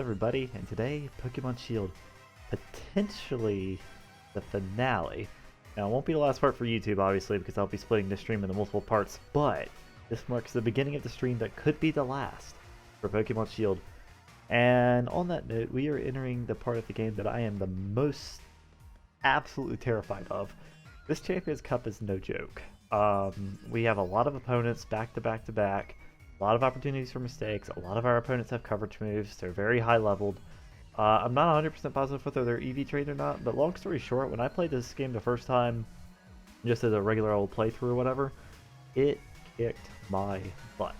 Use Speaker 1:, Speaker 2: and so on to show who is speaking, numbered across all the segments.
Speaker 1: everybody, and today, Pokemon Shield, potentially the finale. Now, it won't be the last part for YouTube, obviously, because I'll be splitting the stream into multiple parts, but this marks the beginning of the stream that could be the last for Pokemon Shield. And on that note, we are entering the part of the game that I am the most absolutely terrified of. This Champions Cup is no joke. We have a lot of opponents back to back to back. A lot of opportunities for mistakes. A lot of our opponents have coverage moves. They're very high leveled. I'm not 100% positive whether they're EV trained or not, but long story short, when I played this game the first time, just as a regular old playthrough or whatever, it kicked my butt.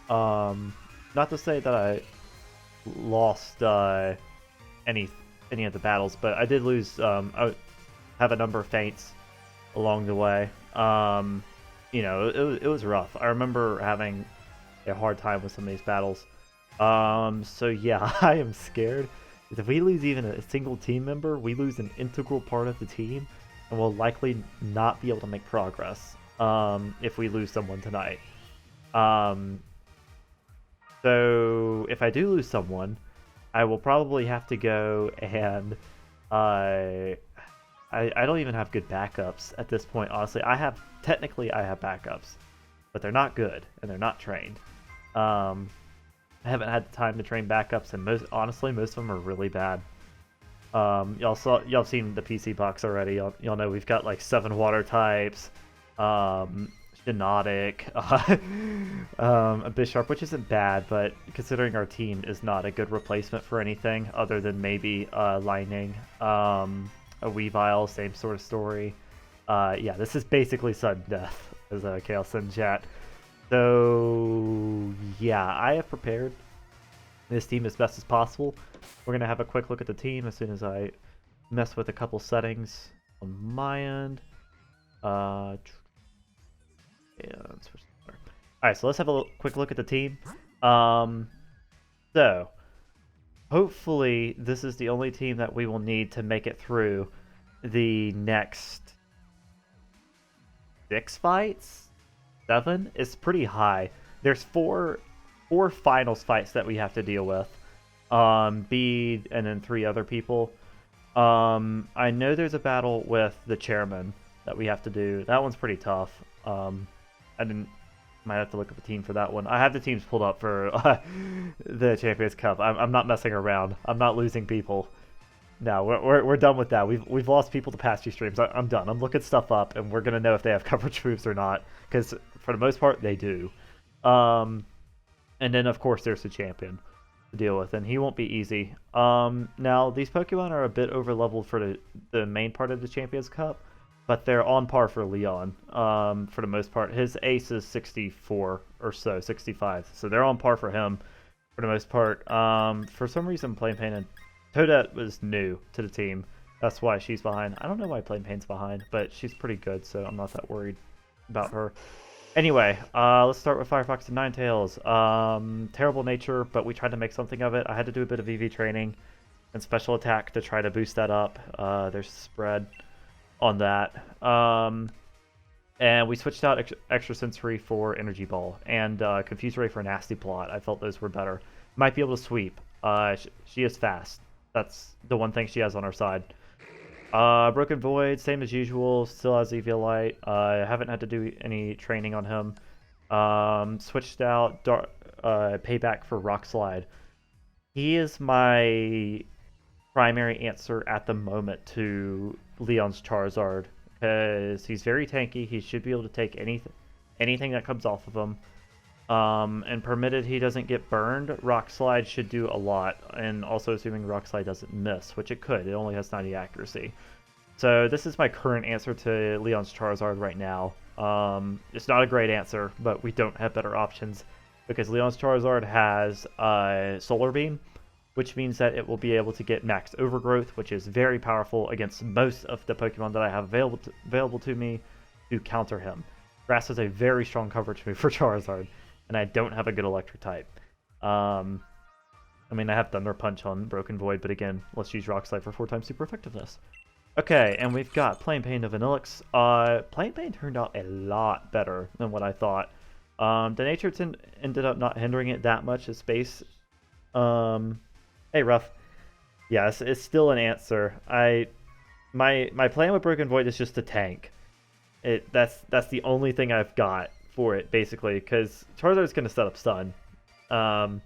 Speaker 1: Not to say that I lost any of the battles, but I did lose. I have a number of faints along the way. It was rough. I remember having a hard time with some of these battles. So yeah, I am scared. If we lose even a single team member, we lose an integral part of the team, and we'll likely not be able to make progress if we lose someone tonight. So if I do lose someone, I will probably have to go and I don't even have good backups at this point, honestly. Technically I have backups, but they're not good and they're not trained. I haven't had the time to train backups, and most of them are really bad. Y'all seen the PC box already. Y'all know we've got like 7 water types, Hypnotic, a Bisharp, which isn't bad, but considering our team is not a good replacement for anything other than maybe Lightning, a Weavile, same sort of story. Yeah, this is basically sudden death, as Chaos in chat. So yeah, I have prepared this team as best as possible. We're gonna have a quick look at the team as soon as I mess with a couple settings on my end. Alright, so let's have a quick look at the team. So hopefully this is the only team that we will need to make it through the next 6 fights. 7 is pretty high. There's four finals fights that we have to deal with. Bede and then 3 other people. I know there's a battle with the chairman that we have to do. That one's pretty tough. Might have to look up a team for that one. I have the teams pulled up for the Champions Cup. I'm not messing around. I'm not losing people. No, we're done with that. We've lost people to past 2 streams. I'm done. I'm looking stuff up, and we're gonna know if they have coverage moves or not, because for the most part they do. And then of course there's the champion to deal with, and he won't be easy. Now these Pokemon are a bit over leveled for the main part of the Champions Cup, but they're on par for Leon. For the most part, his ace is 64 or so, 65. So they're on par for him for the most part. For some reason, Plain Pain and Toadette was new to the team. That's why she's behind. I don't know why Plain Pain's behind, but she's pretty good, so I'm not that worried about her. Anyway, let's start with Firefox and Ninetales. Terrible nature, but we tried to make something of it. I had to do a bit of EV training and special attack to try to boost that up. There's spread on that. And we switched out Extra Sensory for Energy Ball and Confuse Ray for Nasty Plot. I felt those were better. Might be able to sweep. She is fast. That's the one thing she has on her side. Broken Void, same as usual, still has Eviolite. I haven't had to do any training on him. Switched out Payback for Rock Slide. He is my primary answer at the moment to Leon's Charizard, because he's very tanky. He should be able to take anything that comes off of him. And permitted he doesn't get burned, Rock Slide should do a lot, and also assuming Rock Slide doesn't miss, which it could. It only has 90 accuracy. So this is my current answer to Leon's Charizard right now. It's not a great answer, but we don't have better options, because Leon's Charizard has Solar Beam, which means that it will be able to get max Overgrowth, which is very powerful against most of the Pokemon that I have available to me to counter him. Grass is a very strong coverage move for Charizard, and I don't have a good electric type. I mean, I have Thunder Punch on Broken Void, but again, let's use Rock Slide for 4 times super effectiveness. Okay, and we've got Plain Pain to Vanillix. Plain Pain turned out a lot better than what I thought. The nature ended up not hindering it that much. The space Hey, Ruff. Yes, it's still an answer. My plan with Broken Void is just to tank. That's the only thing I've got for it basically, because Charizard's gonna set up stun. Um,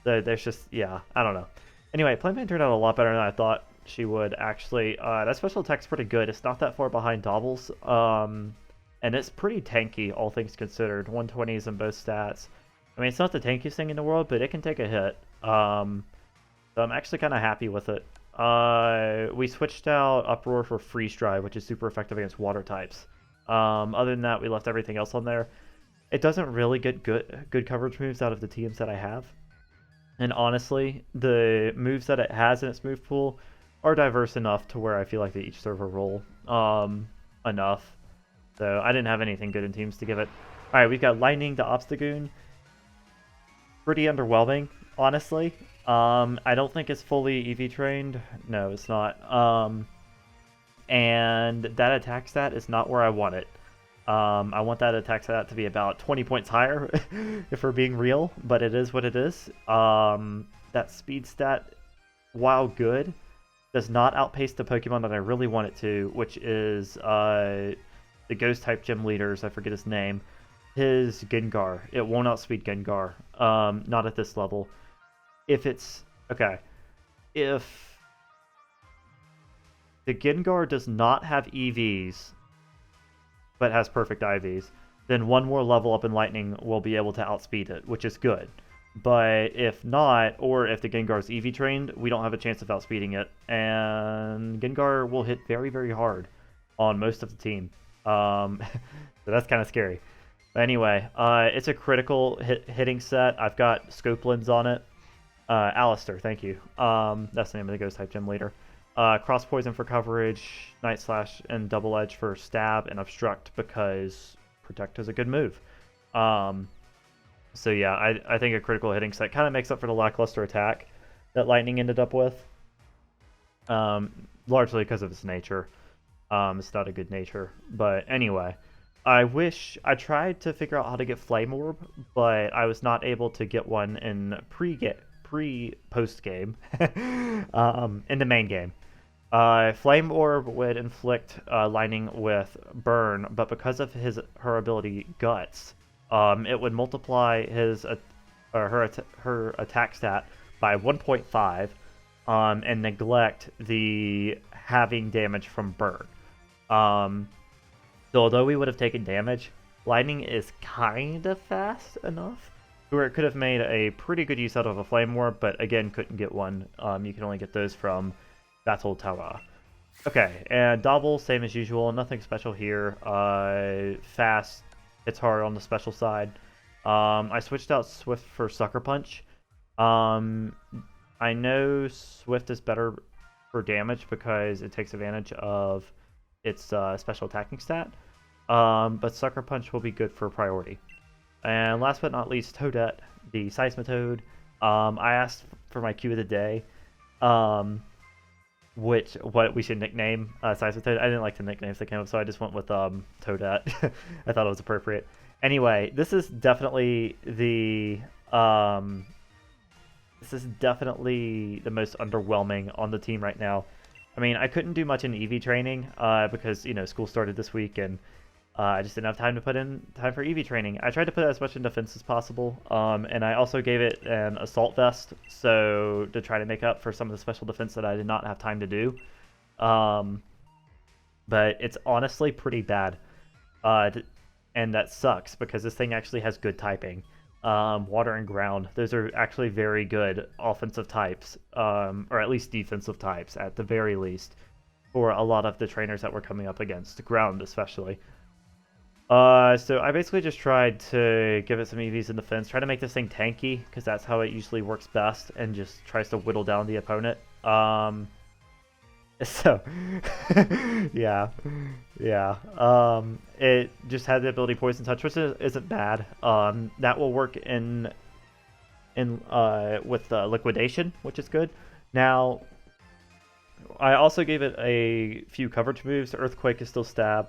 Speaker 1: there's just yeah, I don't know. Anyway, Plan turned out a lot better than I thought she would actually. That special attack's pretty good. It's not that far behind Dobble's. And it's pretty tanky, all things considered. 120s in both stats. I mean, it's not the tankiest thing in the world, but it can take a hit. So I'm actually kind of happy with it. We switched out Uproar for Freeze Drive, which is super effective against water types. Other than that, we left everything else on there. It doesn't really get good coverage moves out of the teams that I have. And honestly, the moves that it has in its move pool are diverse enough to where I feel like they each serve a role enough. So I didn't have anything good in teams to give it. All right, we've got Lightning to Obstagoon. Pretty underwhelming, honestly. I don't think it's fully EV trained. No, it's not. And that attack stat is not where I want it. I want that attack stat to be about 20 points higher, if we're being real, but it is what it is. That speed stat, while good, does not outpace the Pokemon that I really want it to, which is the Ghost-type gym leaders. I forget his name. His Gengar. It won't outspeed Gengar. Not at this level. If it's... Okay. If the Gengar does not have EVs, but has perfect IVs, then one more level up in Lightning will be able to outspeed it, which is good. But if not, or if the Gengar's EV trained, we don't have a chance of outspeeding it. And Gengar will hit very, very hard on most of the team. So that's kind of scary. But anyway, it's a critical hitting set. I've got Scope Lens on it. Alistair, thank you. That's the name of the Ghost-type gym leader. Cross Poison for coverage, Night Slash and Double Edge for stab, and Obstruct because Protect is a good move. So yeah, I think a critical hitting set kind of makes up for the lackluster attack that Lightning ended up with. Largely because of its nature. It's not a good nature. But anyway, I tried to figure out how to get Flame Orb, but I was not able to get one in post game in the main game. Flame Orb would inflict Lightning with Burn, but because of her ability Guts, it would multiply her attack stat by 1.5 and neglect the having damage from Burn. So although we would have taken damage, Lightning is kind of fast enough where it could have made a pretty good use out of a Flame Orb, but again, couldn't get one. You can only get those from Battle Tower. Okay, and Double, same as usual, nothing special here. Fast, hits hard on the special side. I switched out Swift for Sucker Punch. I know Swift is better for damage because it takes advantage of its special attacking stat, but Sucker Punch will be good for priority. And last but not least, Toadette, the Seismitoad. I asked for my cue of the day, what we should nickname Seismitoad. I didn't like the nicknames that came up, so I just went with Toadette. I thought it was appropriate. Anyway, this is definitely the most underwhelming on the team right now. I mean, I couldn't do much in EV training because, school started this week and I just didn't have time to put in time for EV training. I tried to put as much in defense as possible, and I also gave it an Assault Vest to try to make up for some of the special defense that I did not have time to do. But it's honestly pretty bad, and that sucks because this thing actually has good typing. Water and ground, those are actually very good offensive types, or at least defensive types at the very least, for a lot of the trainers that we're coming up against, ground especially. So I basically just tried to give it some EVs in defense, try to make this thing tanky, because that's how it usually works best, and just tries to whittle down the opponent. So, yeah. It just had the ability Poison Touch, which isn't bad. That will work with Liquidation, which is good. Now, I also gave it a few coverage moves. Earthquake is still stab.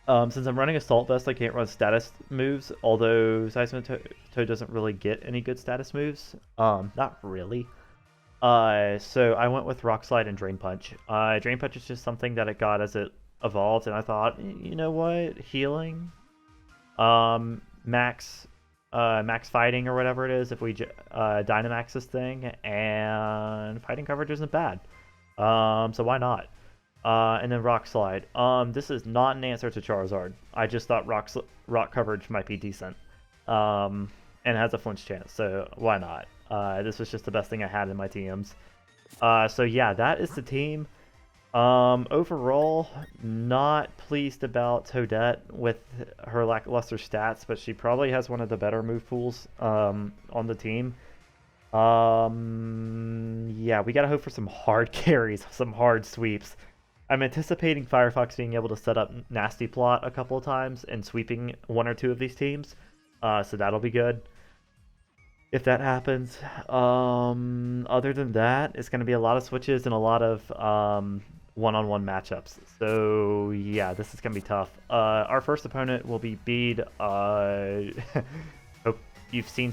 Speaker 1: Since I'm running Assault Vest, I can't run status moves, although Seismitoad doesn't really get any good status moves. Not really. So I went with Rock Slide and Drain Punch. Drain Punch is just something that it got as it evolved, and I thought, you know what, healing, max, max fighting or whatever it is. If we Dynamax this thing, and fighting coverage isn't bad. So why not? And then Rock Slide. This is not an answer to Charizard. I just thought rock coverage might be decent. And has a flinch chance, so why not? This was just the best thing I had in my teams. So yeah, that is the team. Overall, not pleased about Toadette with her lackluster stats, but she probably has one of the better move pools on the team. Yeah, we gotta hope for some hard carries, some hard sweeps. I'm anticipating Firefox being able to set up Nasty Plot a couple of times and sweeping one or two of these teams. So that'll be good if that happens. Other than that, it's going to be a lot of switches and a lot of one-on-one matchups. So yeah, this is going to be tough. Our first opponent will be Bede. Hope you've seen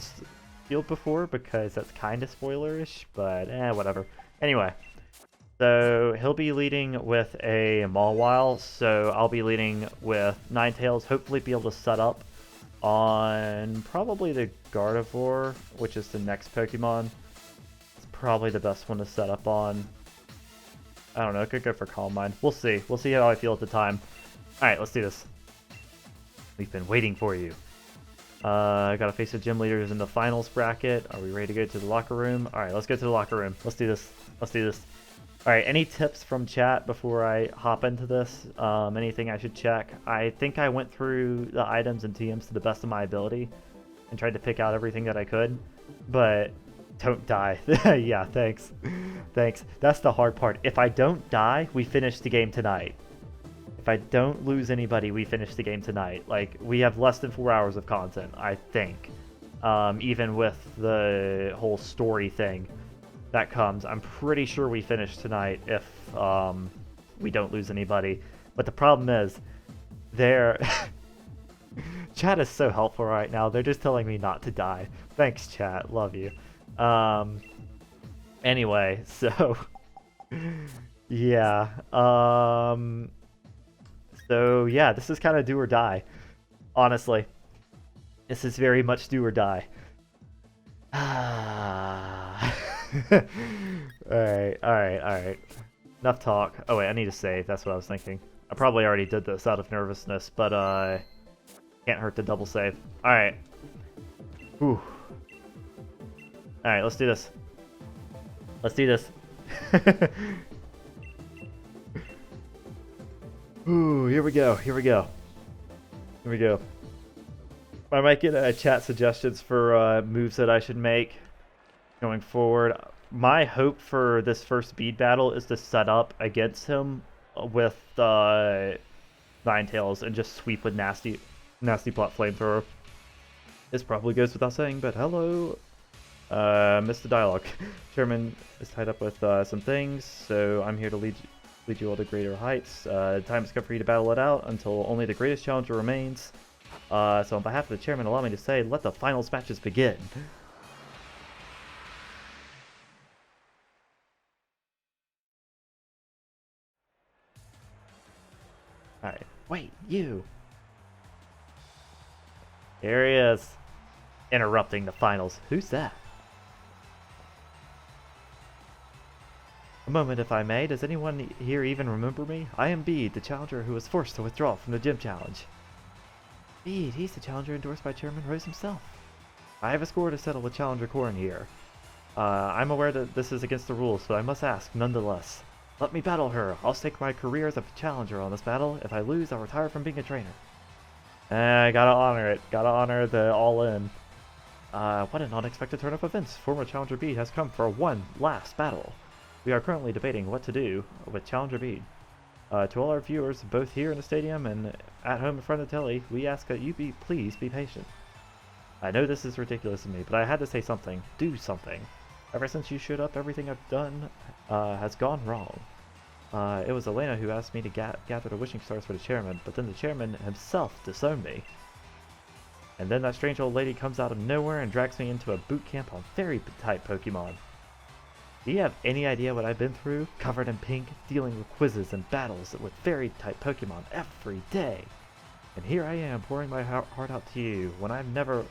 Speaker 1: Field before, because that's kind of spoilerish, but whatever. Anyway, so he'll be leading with a Mawile, so I'll be leading with Ninetales, hopefully be able to set up on probably the Gardevoir, which is the next Pokemon. It's probably the best one to set up on. I don't know, it could go for Calm Mind. We'll see. We'll see how I feel at the time. Alright, let's do this. We've been waiting for you. I gotta face the gym leaders in the finals bracket. Are we ready to go to the locker room? Alright, let's go to the locker room. Let's do this. Let's do this. Alright, any tips from chat before I hop into this? Anything I should check? I think I went through the items and TMs to the best of my ability and tried to pick out everything that I could, but don't die. Yeah, thanks. Thanks. That's the hard part. If I don't die, we finish the game tonight. If I don't lose anybody, we finish the game tonight. Like, we have less than 4 hours of content, I think. Even with the whole story thing that comes, I'm pretty sure we finish tonight if we don't lose anybody. But the problem is, chat is so helpful right now. They're just telling me not to die. Thanks, chat. Love you. Anyway, so yeah. So yeah, this is kind of do or die. Honestly, this is very much do or die. Alright. Enough talk. Oh wait, I need to save. That's what I was thinking. I probably already did this out of nervousness, but can't hurt to double save. Alright. Whew. Alright, let's do this. Let's do this. Ooh, here we go. Here we go. Here we go. I might get chat suggestions for moves that I should make going forward. My hope for this first Bede battle is to set up against him with Ninetales and just sweep with Nasty Plot Flamethrower. This probably goes without saying, but hello. Missed the dialogue. Chairman is tied up with some things, so I'm here to lead you all to greater heights. Time has come for you to battle it out until only the greatest challenger remains. So on behalf of the chairman, allow me to say, let the finals matches begin. Alright, wait, you! Here he is, interrupting the finals. Who's that? A moment, if I may. Does anyone here even remember me? I am Bede, the challenger who was forced to withdraw from the gym challenge. Bede, he's the challenger endorsed by Chairman Rose himself. I have a score to settle with Challenger Corrin here. I'm aware that this is against the rules, but I must ask, nonetheless. Let me battle her. I'll stake my career as a challenger on this battle. If I lose, I'll retire from being a trainer. I gotta honor it. Gotta honor the all-in. What an unexpected turn of events. Former Challenger Bede has come for one last battle. We are currently debating what to do with Challenger Bede. To all our viewers, both here in the stadium and at home in front of the telly, we ask that you please be patient. I know this is ridiculous of me, but I had to say something. Do something. Ever since you showed up, everything I've done has gone wrong. It was Elena who asked me to gather the wishing stars for the chairman, but then the chairman himself disowned me. And then that strange old lady comes out of nowhere and drags me into a boot camp on fairy-type Pokemon. Do you have any idea what I've been through? Covered in pink, dealing with quizzes and battles with fairy-type Pokemon every day. And here I am, pouring my heart out to you, when I've never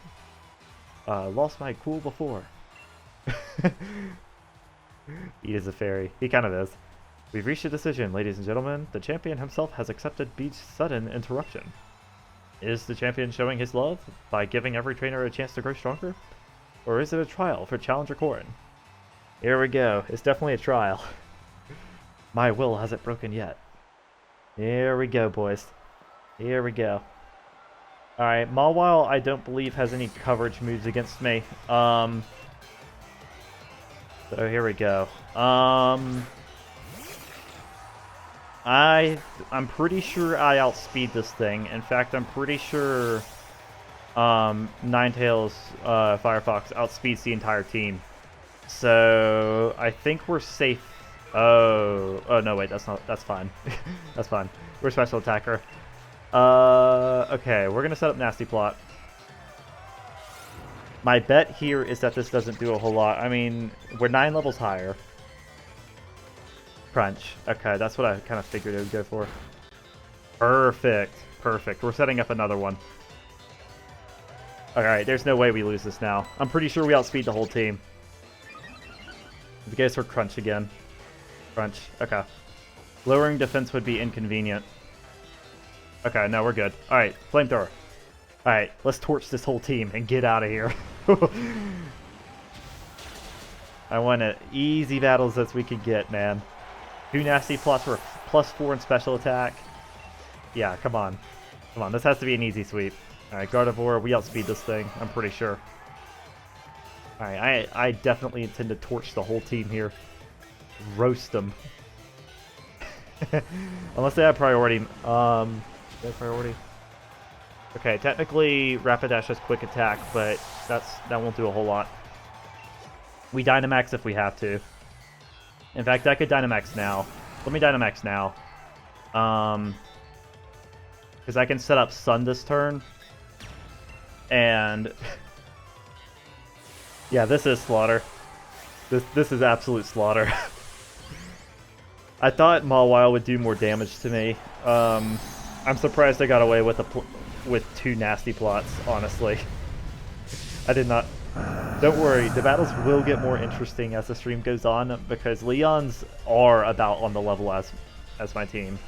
Speaker 1: lost my cool before. He is a fairy. He kind of is. We've reached a decision, ladies and gentlemen. The champion himself has accepted Beach's sudden interruption. Is the champion showing his love by giving every trainer a chance to grow stronger? Or is it a trial for Challenger Corrin? Here we go. It's definitely a trial. My will hasn't broken yet. Here we go, boys. Here we go. Alright, Mawile I don't believe has any coverage moves against me. So here we go. I'm pretty sure I outspeed this thing. In fact, I'm pretty sure Ninetales Firefox outspeeds the entire team. So I think we're safe. Oh no, wait, that's fine. That's fine. We're special attacker. Okay, we're gonna set up Nasty Plot. My bet here is that this doesn't do a whole lot. I mean, we're 9 levels higher. Crunch. Okay, that's what I kind of figured it would go for. Perfect. Perfect. We're setting up another one. Alright, there's no way we lose this now. I'm pretty sure we outspeed the whole team. The guys for Crunch again. Crunch. Okay. Lowering defense would be inconvenient. Okay, no, we're good. Alright, Flamethrower. Alright, let's torch this whole team and get out of here. I want as easy battles as we can get, man. 2 Nasty Plots for +4 in special attack. Yeah, come on. Come on, this has to be an easy sweep. Alright, Gardevoir, we outspeed this thing, I'm pretty sure. Alright, I definitely intend to torch the whole team here. Roast them. Unless they have priority. They have priority. Okay, technically Rapidash has quick attack, but that won't do a whole lot. We Dynamax if we have to. In fact, I could Dynamax now. Let me Dynamax now. Because I can set up Sun this turn. And yeah, this is slaughter. This is absolute slaughter. I thought Mawile would do more damage to me. I'm surprised I got away with with 2 Nasty Plots, honestly. I did not. Don't worry, the battles will get more interesting as the stream goes on, because Leons are about on the level as my team.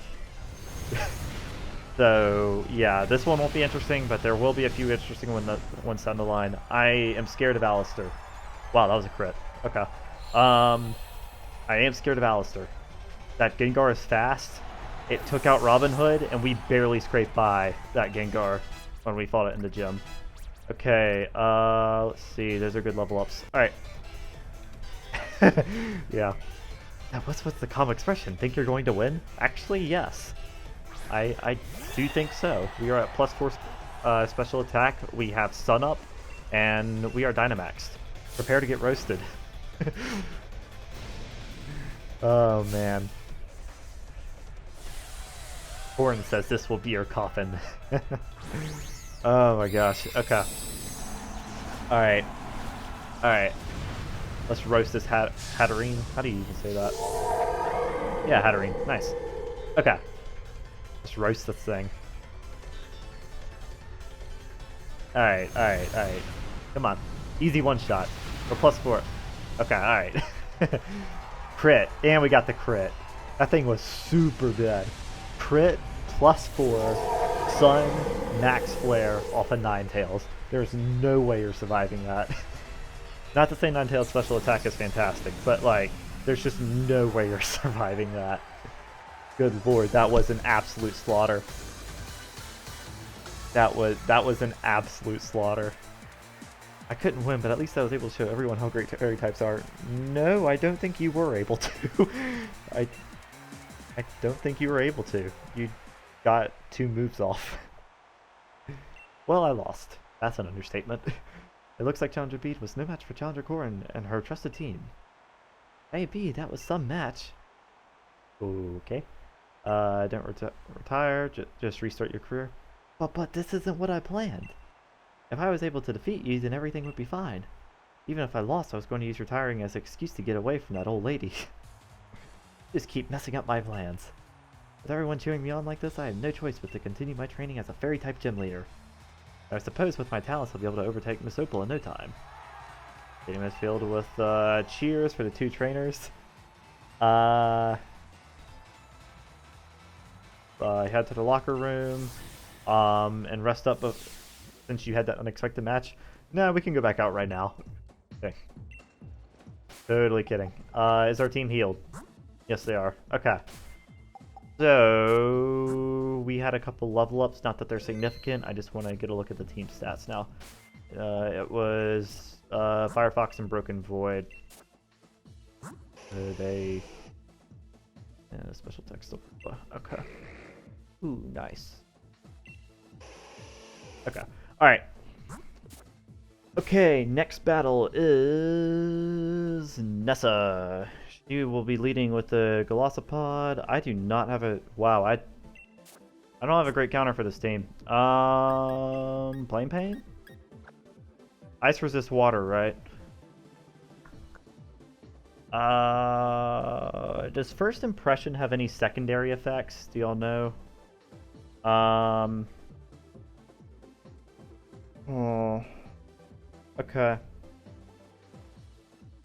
Speaker 1: So yeah, this one won't be interesting, but there will be a few interesting ones down the line. I am scared of Alistair. Wow, that was a crit. Okay. I am scared of Alistair. That Gengar is fast. It took out Robin Hood, and we barely scraped by that Gengar when we fought it in the gym. Okay, let's see. Those are good level ups. Alright. Yeah. Now, what's the common expression? Think you're going to win? Actually, yes. I do think so. We are at +4 special attack. We have Sun up, and we are Dynamaxed. Prepare to get roasted. Oh, man. Corrin says this will be your coffin. Oh my gosh. Okay. Alright. Alright. Let's roast this Hatterene. How do you even say that? Yeah, Hatterene. Nice. Okay. Let's roast this thing. Alright, alright, alright. Come on. Easy one shot. Or +4. Okay, alright. Crit. And we got the crit. That thing was super good. Crit, +4, Sun, Max Flare off of Ninetales. There's no way you're surviving that. Not to say Ninetales special attack is fantastic, but like, there's just no way you're surviving that. Good lord, that was an absolute slaughter. That was an absolute slaughter. I couldn't win, but at least I was able to show everyone how great fairy types are. No, I don't think you were able to. I don't think you were able to. You got 2 moves off. Well, I lost. That's an understatement. It looks like Challenger Beat was no match for Challenger Corrin and her trusted team. Hey B, that was some match. Okay. Don't retire, just restart your career. But this isn't what I planned. If I was able to defeat you, then everything would be fine. Even if I lost, I was going to use retiring as an excuse to get away from that old lady. Just keep messing up my plans. With everyone cheering me on like this, I have no choice but to continue my training as a fairy-type gym leader. I suppose with my talents, I'll be able to overtake Miss Opal in no time. Stadium is filled with cheers for the two trainers. Head to the locker room and rest up since you had that unexpected match. No, we can go back out right now. Okay. Totally kidding. Is our team healed? Yes, they are. Okay. So, we had a couple level ups. Not that they're significant. I just want to get a look at the team stats now. It was Firefox and Broken Void. They... Yeah, special text. Okay. Ooh, nice. Okay. Alright. Okay, next battle is Nessa. She will be leading with the Glossopod. I do not have a... Wow, I don't have a great counter for this team. Plane Pain? Ice resist water, right? Does First Impression have any secondary effects? Do y'all know? Oh. Okay.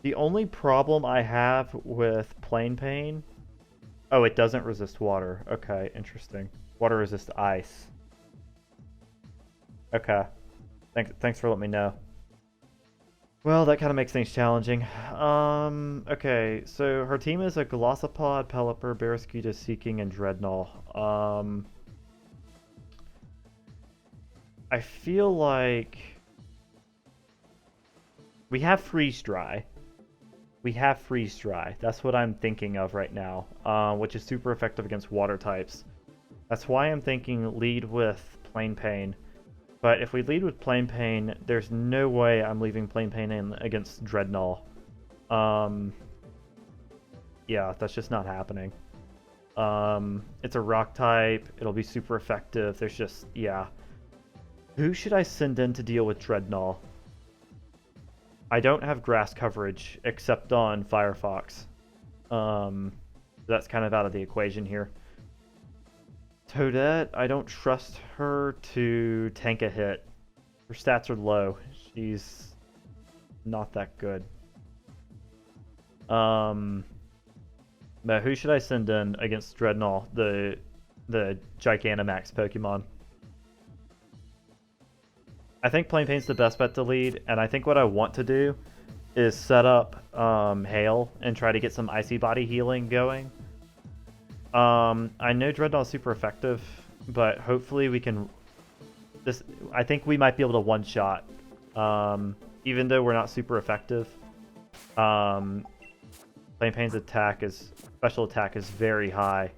Speaker 1: The only problem I have with Plane Pain... Oh, it doesn't resist water. Okay, interesting. Water resists ice. Okay. Thanks for letting me know. Well, that kind of makes things challenging. Okay, so her team is a Glossopod, Pelipper, Barraskewda, Seeking, and Dreadnought. I feel like... We have Freeze Dry. That's what I'm thinking of right now, which is super effective against water types. That's why I'm thinking lead with Plane Pain. But if we lead with Plane Pain, there's no way I'm leaving Plane Pain in against Dreadnought. Yeah, that's just not happening. It's a rock type. It'll be super effective. There's just, yeah. Who should I send in to deal with Dreadnought? I don't have grass coverage except on Firefox. That's kind of out of the equation here. Toadette, I don't trust her to tank a hit. Her stats are low. She's not that good. But who should I send in against Dreadnought, the Gigantamax Pokemon? I think Plane Pain's the best bet to lead, and I think what I want to do is set up Hail and try to get some Icy Body healing going. I know Dreadnought's super effective, but hopefully we can... I think we might be able to one-shot, even though we're not super effective. Plane Pain's special attack is very high,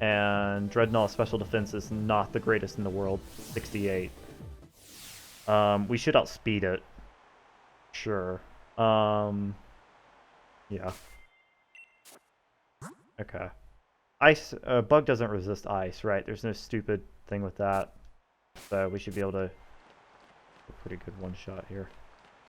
Speaker 1: and Dreadnought's special defense is not the greatest in the world, 68. We should outspeed it. Sure. Yeah. Okay. Ice, Bug doesn't resist ice, right? There's no stupid thing with that. So we should be able to... A pretty good one-shot here.